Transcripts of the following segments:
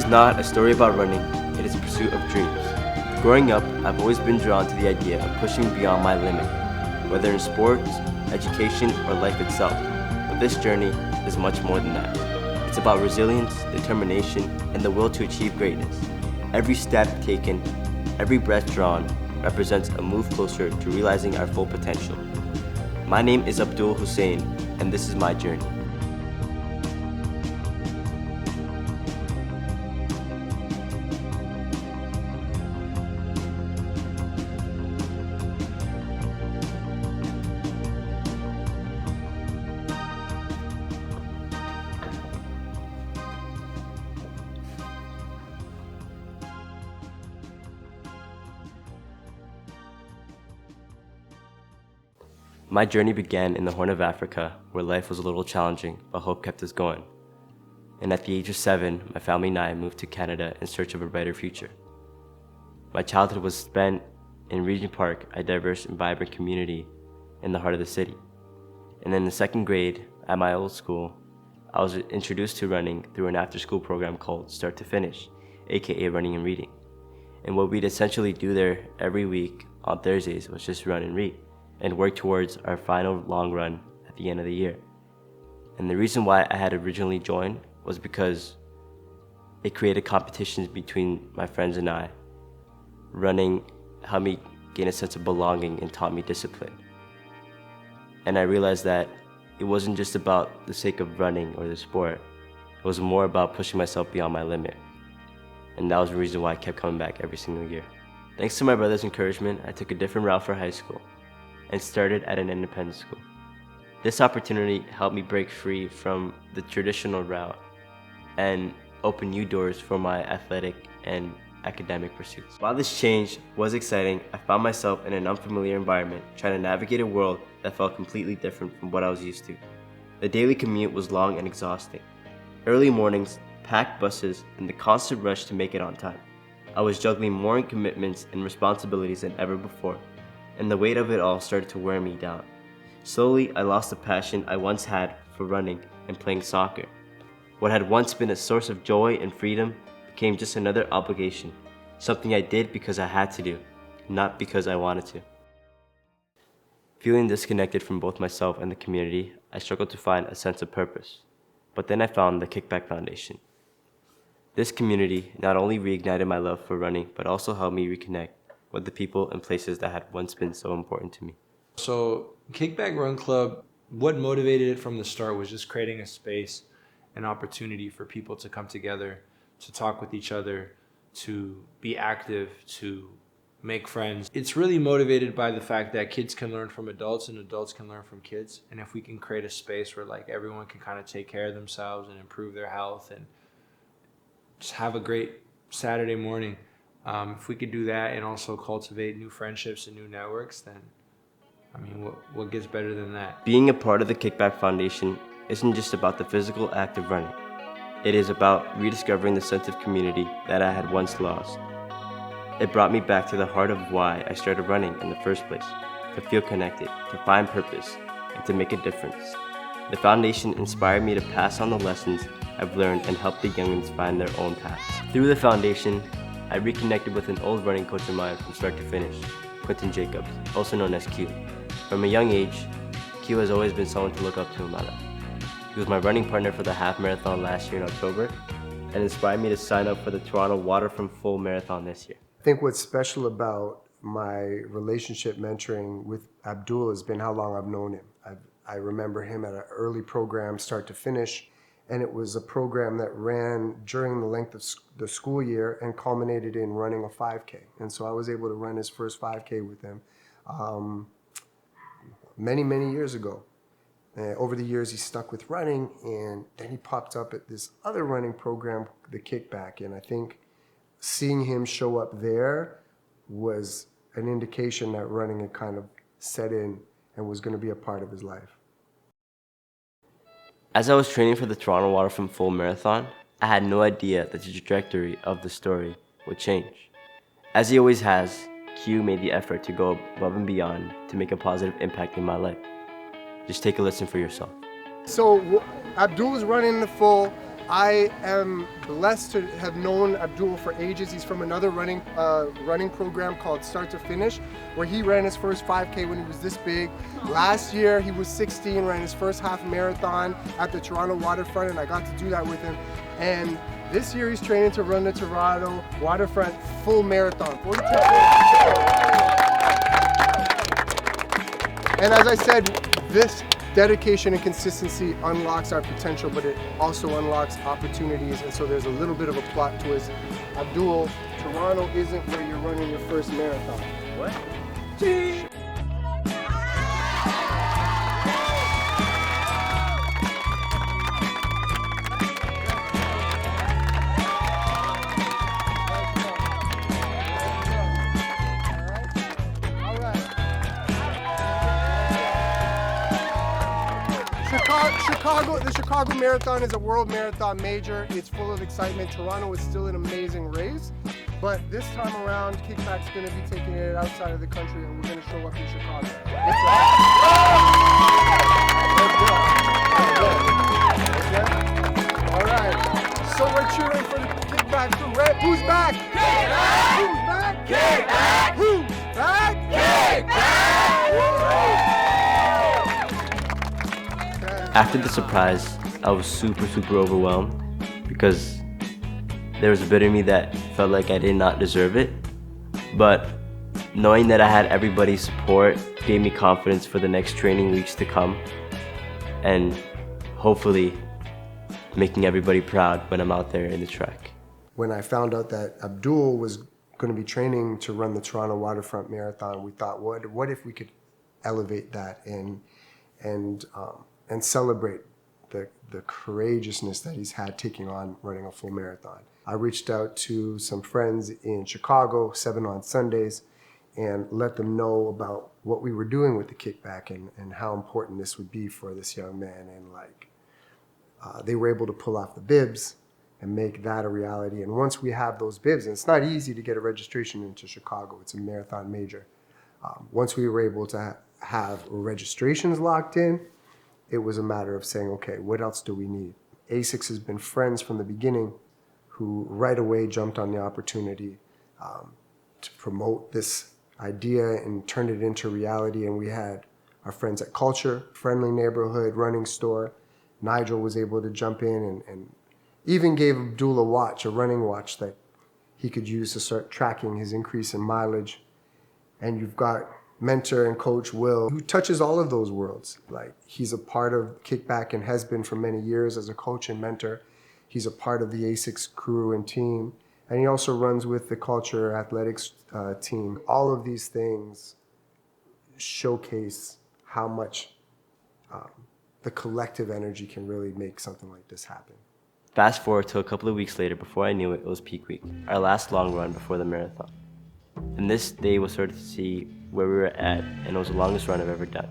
not a story about running, it is a pursuit of dreams. Growing up, I've always been drawn to the idea of pushing beyond my limit, whether in sports, education, or life itself. But this journey is much more than that. It's about resilience, determination, and the will to achieve greatness. Every step taken, every breath drawn, represents a move closer to realizing our full potential. My name is Abdul Hussein, and this is my journey. My journey began in the Horn of Africa, where life was a little challenging, but hope kept us going. And at the age of 7, my family and I moved to Canada in search of a brighter future. My childhood was spent in Regent Park, a diverse and vibrant community in the heart of the city. And in the 2nd grade, at my old school, I was introduced to running through an after-school program called Start to Finish, aka Running and Reading. And what we'd essentially do there every week on Thursdays was just run and read, and work towards our final long run at the end of the year. And the reason why I had originally joined was because it created competitions between my friends and I. Running helped me gain a sense of belonging and taught me discipline. And I realized that it wasn't just about the sake of running or the sport, it was more about pushing myself beyond my limit. And that was the reason why I kept coming back every single year. Thanks to my brother's encouragement, I took a different route for high school and started at an independent school. This opportunity helped me break free from the traditional route and open new doors for my athletic and academic pursuits. While this change was exciting, I found myself in an unfamiliar environment, trying to navigate a world that felt completely different from what I was used to. The daily commute was long and exhausting. Early mornings, packed buses, and the constant rush to make it on time. I was juggling more commitments and responsibilities than ever before, and the weight of it all started to wear me down. Slowly, I lost the passion I once had for running and playing soccer. What had once been a source of joy and freedom became just another obligation, something I did because I had to do, not because I wanted to. Feeling disconnected from both myself and the community, I struggled to find a sense of purpose. But then I found the Kickback Foundation. This community not only reignited my love for running, but also helped me reconnect with the people and places that had once been so important to me. So Kickback Run Club, what motivated it from the start was just creating a space, an opportunity for people to come together, to talk with each other, to be active, to make friends. It's really motivated by the fact that kids can learn from adults and adults can learn from kids. And if we can create a space where like everyone can kind of take care of themselves and improve their health and just have a great Saturday morning, if we could do that and also cultivate new friendships and new networks, then I mean, what gets better than that? Being a part of the Kickback Foundation isn't just about the physical act of running. It is about rediscovering the sense of community that I had once lost. It brought me back to the heart of why I started running in the first place, to feel connected, to find purpose, and to make a difference. The foundation inspired me to pass on the lessons I've learned and help the youngins find their own paths. Through the foundation, I reconnected with an old running coach of mine from start to finish, Quentin Jacobs, also known as Q. From a young age, Q has always been someone to look up to in my life. He was my running partner for the half marathon last year in October and inspired me to sign up for the Toronto Waterfront Full Marathon this year. I think what's special about my relationship mentoring with Abdul has been how long I've known him. I remember him at an early program, start to finish, and it was a program that ran during the length of the school year and culminated in running a 5K. And so I was able to run his first 5K with him many, many years ago. Over the years, he stuck with running, and then he popped up at this other running program, the Kickback. And I think seeing him show up there was an indication that running had kind of set in and was going to be a part of his life. As I was training for the Toronto Waterfront Full Marathon, I had no idea that the trajectory of the story would change. As he always has, Q made the effort to go above and beyond to make a positive impact in my life. Just take a listen for yourself. So Abdul was running the full. I am blessed to have known Abdul for ages. He's from another running program called Start to Finish, where he ran his first 5K when he was this big. Last year, he was 16, ran his first half marathon at the Toronto waterfront, and I got to do that with him. And this year, he's training to run the Toronto waterfront full marathon, 42 And as I said, this dedication and consistency unlocks our potential, but it also unlocks opportunities. And so there's a little bit of a plot twist. Abdul, Toronto isn't where you're running your first marathon. What? The Chicago Marathon is a world marathon major. It's full of excitement. Toronto is still an amazing race, but this time around, Kickback's going to be taking it outside of the country, and we're going to show up in Chicago. All right. So we're cheering for the Kickback crew. Who's back? Kickback! Who's back? Kickback! Who's back? Kickback! After the surprise, I was super overwhelmed because there was a bit of me that felt like I did not deserve it. But knowing that I had everybody's support gave me confidence for the next training weeks to come, and hopefully making everybody proud when I'm out there in the track. When I found out that Abdul was going to be training to run the Toronto Waterfront Marathon, we thought, what if we could elevate that and celebrate the courageousness that he's had taking on running a full marathon. I reached out to some friends in Chicago, 7 on Sundays, and let them know about what we were doing with the Kickback and how important this would be for this young man. And they were able to pull off the bibs and make that a reality. And once we have those bibs, and it's not easy to get a registration into Chicago, it's a marathon major. Once we were able to have registrations locked in, it was a matter of saying, okay, what else do we need? ASICS has been friends from the beginning who right away jumped on the opportunity to promote this idea and turn it into reality. And we had our friends at Culture, Friendly Neighborhood Running Store. Nigel was able to jump in and even gave Abdul a watch, a running watch that he could use to start tracking his increase in mileage. And you've got mentor and coach Will, who touches all of those worlds. Like, he's a part of Kickback and has been for many years as a coach and mentor. He's a part of the ASICS crew and team. And he also runs with the Culture Athletics team. All of these things showcase how much the collective energy can really make something like this happen. Fast forward to a couple of weeks later, before I knew it, it was peak week, our last long run before the marathon. And this day was sort of to see where we were at, and it was the longest run I've ever done.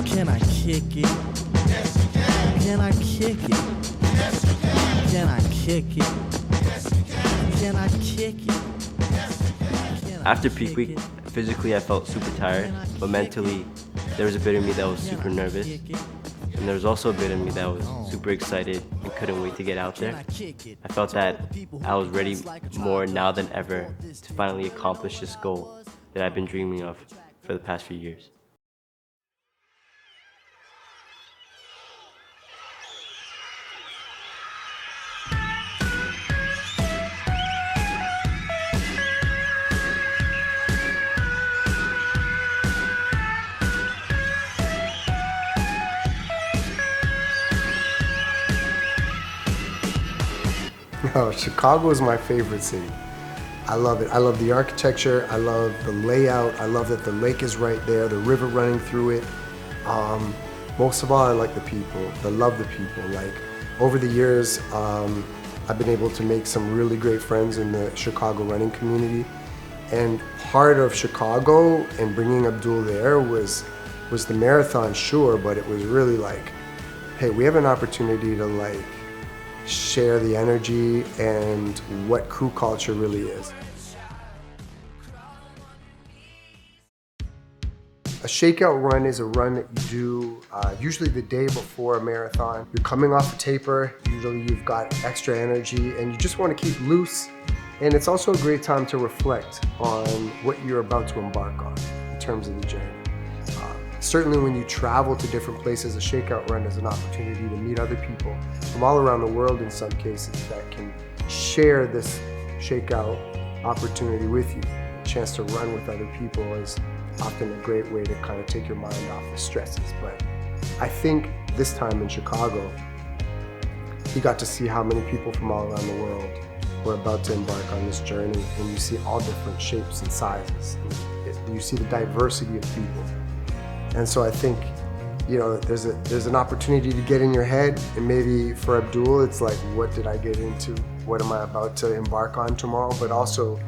Can I kick it? Yes, you can. Can I kick it? Yes, you can. Can I kick it? Yes, you can. Can I kick it? Yes, you can. After peak week, physically I felt super tired, but mentally there was a bit of me that was super nervous, and there was also a bit of me that was super excited and couldn't wait to get out there. I felt that I was ready more now than ever to finally accomplish this goal that I've been dreaming of for the past few years. No, Chicago is my favorite city. I love it. I love the architecture. I love the layout. I love that the lake is right there, the river running through it. Most of all, I like the people. I love the people. Like, over the years, I've been able to make some really great friends in the Chicago running community. And part of Chicago and bringing Abdul there was the marathon, sure, but it was really like, hey, we have an opportunity to share the energy and what crew culture really is. A shakeout run is a run that you do usually the day before a marathon. You're coming off a taper, usually you've got extra energy and you just want to keep loose. And it's also a great time to reflect on what you're about to embark on in terms of the journey. Certainly when you travel to different places, a shakeout run is an opportunity to meet other people from all around the world in some cases that can share this shakeout opportunity with you. A chance to run with other people is often a great way to kind of take your mind off the stresses. But I think this time in Chicago, you got to see how many people from all around the world were about to embark on this journey, and you see all different shapes and sizes. You see the diversity of people. And so I think, you know, there's an opportunity to get in your head, and maybe for Abdul, it's like, what did I get into? What am I about to embark on tomorrow? But also,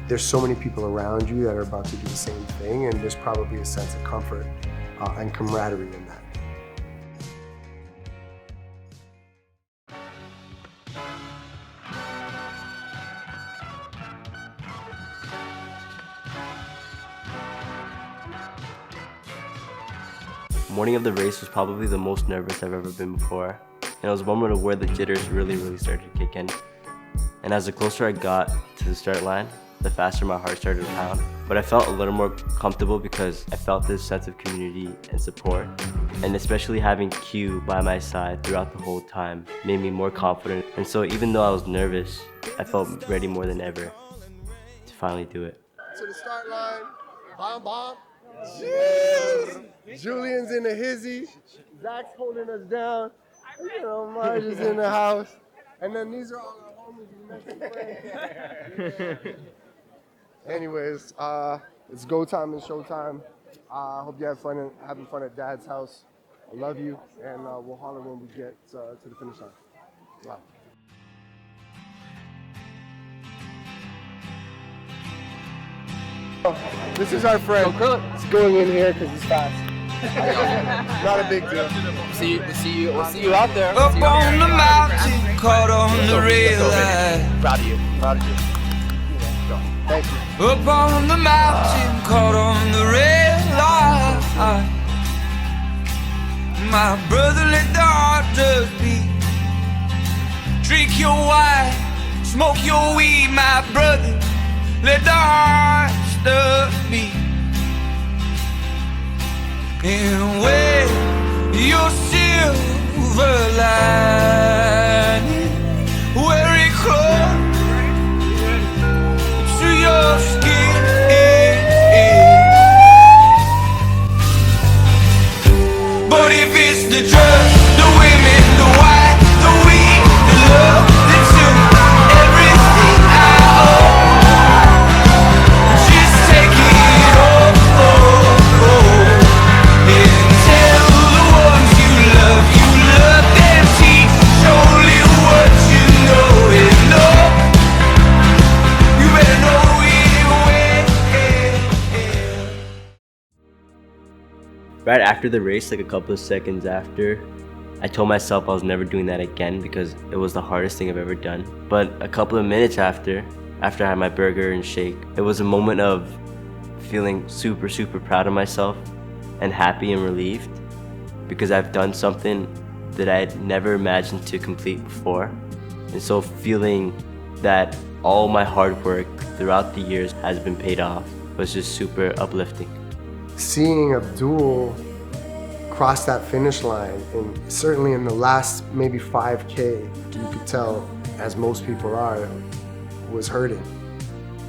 there's so many people around you that are about to do the same thing, and there's probably a sense of comfort and camaraderie in that. Morning of the race was probably the most nervous I've ever been before, and it was a moment of where the jitters really started to kick in. And as the closer I got to the start line, the faster my heart started to pound. But I felt a little more comfortable because I felt this sense of community and support, and especially having Q by my side throughout the whole time made me more confident. And so even though I was nervous, I felt ready more than ever to finally do it. To the start line, bomb. Julian's in a hizzy, Zach's holding us down, you know, Marge is in the house, and then these are all our homies we met friends. Anyways, it's go time and show time. I hope you have fun and having fun at Dad's house. I love you, and we'll holler when we get to the finish line. Wow. This is our friend. He's going in here because he's fast. Not a big deal. We'll see you out there. Up on the mountain, caught on the rail line. Proud of you. Thank you. Up on the mountain, caught on the rail line. My brother, let the heart just beat. Drink your wine, smoke your weed, my brother. Let the heart just beat. And wear your silver lining, wear it close to your skin. But if it's the drugs, the women, the wine, the weed, the love that took everything I own, just take it all. And tell the ones you love them, teach only what you know and know. You better know it. Right after the race, like a couple of seconds after, I told myself I was never doing that again because it was the hardest thing I've ever done. But a couple of minutes after I had my burger and shake, it was a moment of feeling super proud of myself and happy and relieved because I've done something that I had never imagined to complete before. And so feeling that all my hard work throughout the years has been paid off was just super uplifting. Seeing Abdul cross that finish line, and certainly in the last maybe 5K, you could tell, as most people are, was hurting.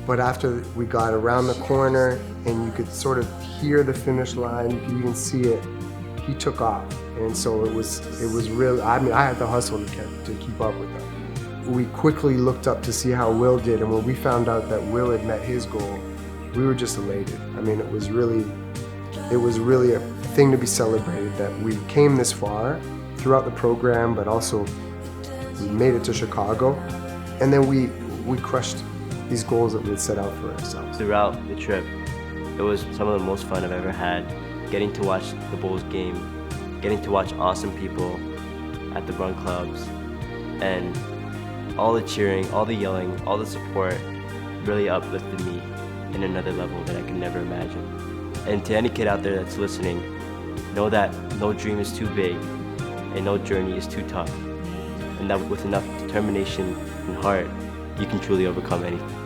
But after we got around the corner and you could sort of hear the finish line, you could even see it, he took off. And so it was really, I mean, I had to hustle to keep up with him. We quickly looked up to see how Will did, and when we found out that Will had met his goal, we were just elated. I mean, it was really a thing to be celebrated that we came this far throughout the program, but also we made it to Chicago, and then we crushed these goals that we had set out for ourselves. Throughout the trip, it was some of the most fun I've ever had. Getting to watch the Bulls game, getting to watch awesome people at the run clubs, And all the cheering, all the yelling, all the support really uplifted me in another level that I could never imagine. And to any kid out there that's listening, know that no dream is too big and no journey is too tough. And that with enough determination and heart, you can truly overcome anything.